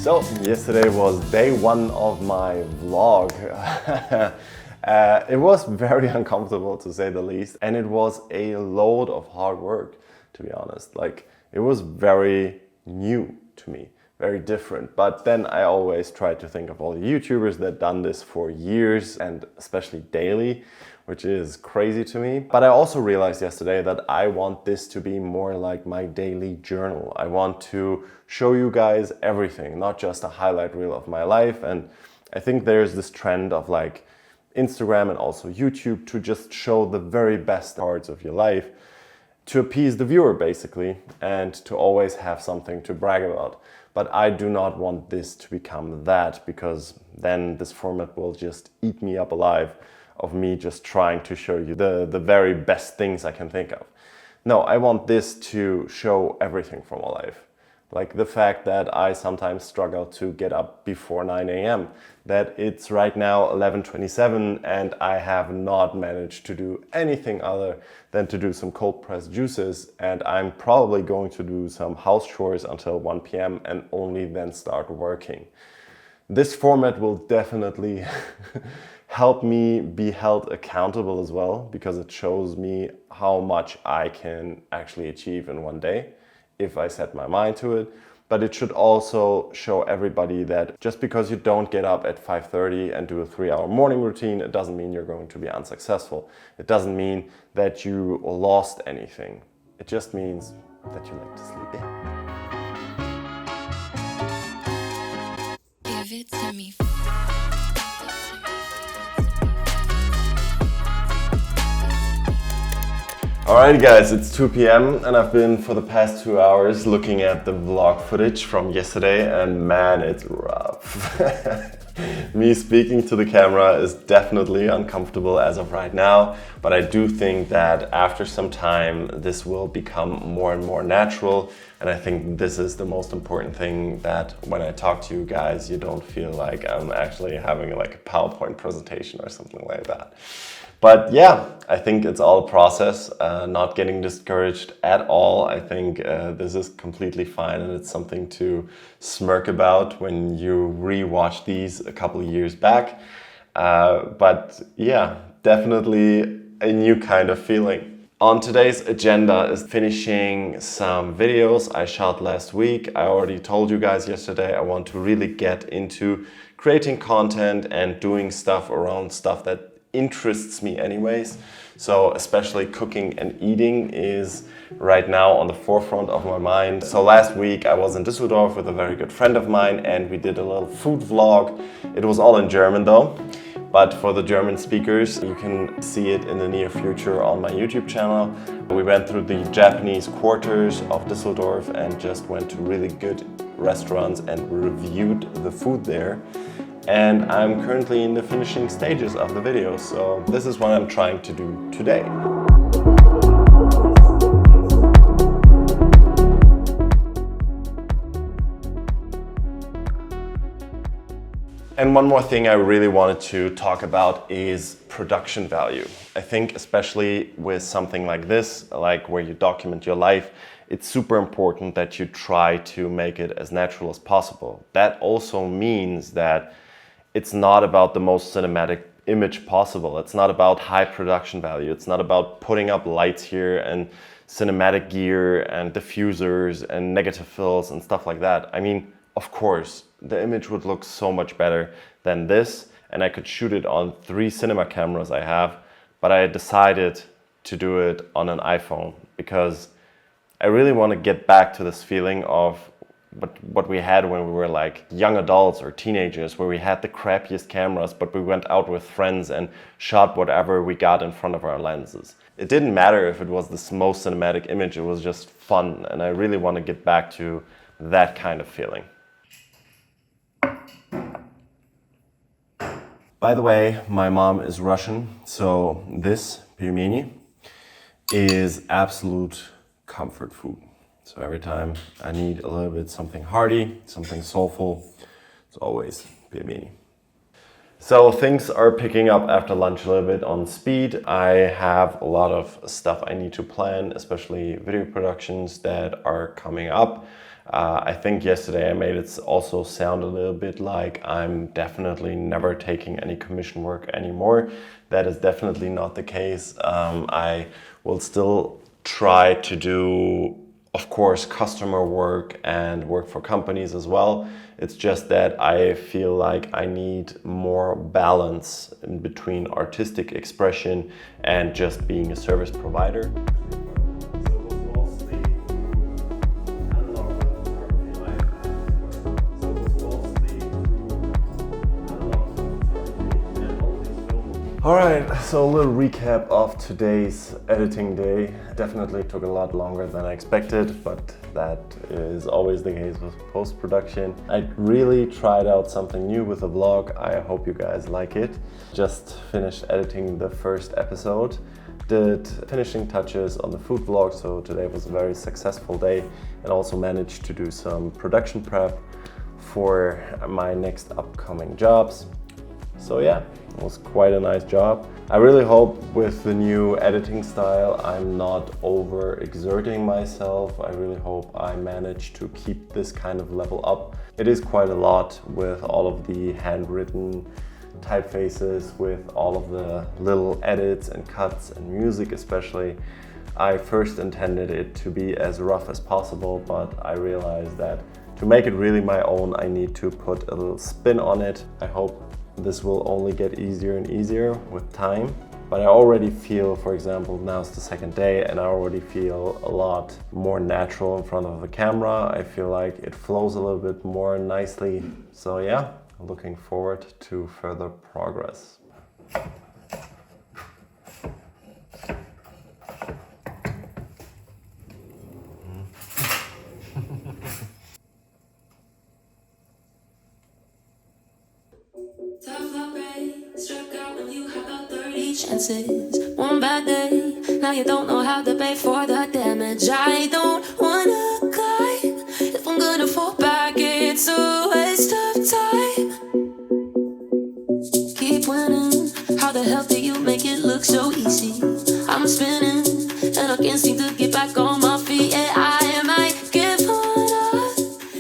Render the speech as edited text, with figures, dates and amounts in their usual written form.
So, yesterday was day one of my vlog. It was very uncomfortable to say the least, and it was a load of hard work, to be honest. Like, it was very new to me, very different. But then I always try to think of all the YouTubers that done this for years and especially daily, which is crazy to me. But I also realized yesterday that I want this to be more like my daily journal. I want to show you guys everything, not just a highlight reel of my life. And I think there's this trend of like Instagram and also YouTube to just show the very best parts of your life to appease the viewer basically, and to always have something to brag about. But I do not want this to become that, because then this format will just eat me up alive of me just trying to show you the very best things I can think of. No, I want this to show everything from my life. Like the fact that I sometimes struggle to get up before 9 a.m. That it's right now 11:27 and I have not managed to do anything other than to do some cold pressed juices, and I'm probably going to do some house chores until 1 p.m. and only then start working. This format will definitely help me be held accountable as well, because it shows me how much I can actually achieve in one day if I set my mind to it. But it should also show everybody that just because you don't get up at 5:30 and do a 3-hour morning routine, it doesn't mean you're going to be unsuccessful. It doesn't mean that you lost anything. It just means that you like to sleep in. Give it to me. Alright guys, it's 2 p.m. and I've been for the past 2 hours looking at the vlog footage from yesterday, and man, it's rough. Me speaking to the camera is definitely uncomfortable as of right now, but I do think that after some time this will become more and more natural, and I think this is the most important thing, that when I talk to you guys you don't feel like I'm actually having like a PowerPoint presentation or something like that. But yeah, I think it's all a process, not getting discouraged at all. I think this is completely fine, and it's something to smirk about when you re-watch these a couple of years back. But yeah, definitely a new kind of feeling. On today's agenda is finishing some videos I shot last week. I already told you guys yesterday I want to really get into creating content and doing stuff around stuff that interests me anyways. So especially cooking and eating is right now on the forefront of my mind. So last week I was in Düsseldorf with a very good friend of mine, and we did a little food vlog. It was all in German though, but for the German speakers you can see it in the near future on my YouTube channel. We went through the Japanese quarters of Düsseldorf and just went to really good restaurants and reviewed the food there. And I'm currently in the finishing stages of the video, so this is what I'm trying to do today. And one more thing I really wanted to talk about is production value. I think especially with something like this, like where you document your life, it's super important that you try to make it as natural as possible. That also means that it's not about the most cinematic image possible. It's not about high production value. It's not about putting up lights here and cinematic gear and diffusers and negative fills and stuff like that. I mean, of course, the image would look so much better than this, and I could shoot it on 3 cinema cameras I have, but I decided to do it on an iPhone because I really want to get back to this feeling of what we had when we were like young adults or teenagers, where we had the crappiest cameras, but we went out with friends and shot whatever we got in front of our lenses. It didn't matter if it was the most cinematic image, it was just fun, and I really want to get back to that kind of feeling. By the way, my mom is Russian, so this pelmeni is absolute comfort food. So every time I need a little bit something hearty, something soulful, it's always pelmeni. So things are picking up after lunch a little bit on speed. I have a lot of stuff I need to plan, especially video productions that are coming up. I think yesterday I made it also sound a little bit like I'm definitely never taking any commission work anymore. That is definitely not the case. I will still try to do, of course, customer work and work for companies as well. It's just that I feel like I need more balance in between artistic expression and just being a service provider. Alright, so a little recap of today's editing day. Definitely took a lot longer than I expected, but that is always the case with post-production. I really tried out something new with the vlog. I hope you guys like it. Just finished editing the first episode. Did finishing touches on the food vlog, so today was a very successful day, and also managed to do some production prep for my next upcoming jobs. So yeah, it was quite a nice job. I really hope with the new editing style I'm not over-exerting myself. I really hope I manage to keep this kind of level up. It is quite a lot with all of the handwritten typefaces, with all of the little edits and cuts and music especially. I first intended it to be as rough as possible, but I realized that to make it really my own, I need to put a little spin on it. I hope this will only get easier and easier with time. But I already feel, for example, now it's the second day and I already feel a lot more natural in front of the camera. I feel like it flows a little bit more nicely. So yeah, looking forward to further progress. Struck out when you had about 30 chances. One bad day, now you don't know how to pay for the damage. I don't wanna climb. If I'm gonna fall back, it's a waste of time. Keep winning. How the hell do you make it look so easy? I'm spinning, and I can't seem to get back on my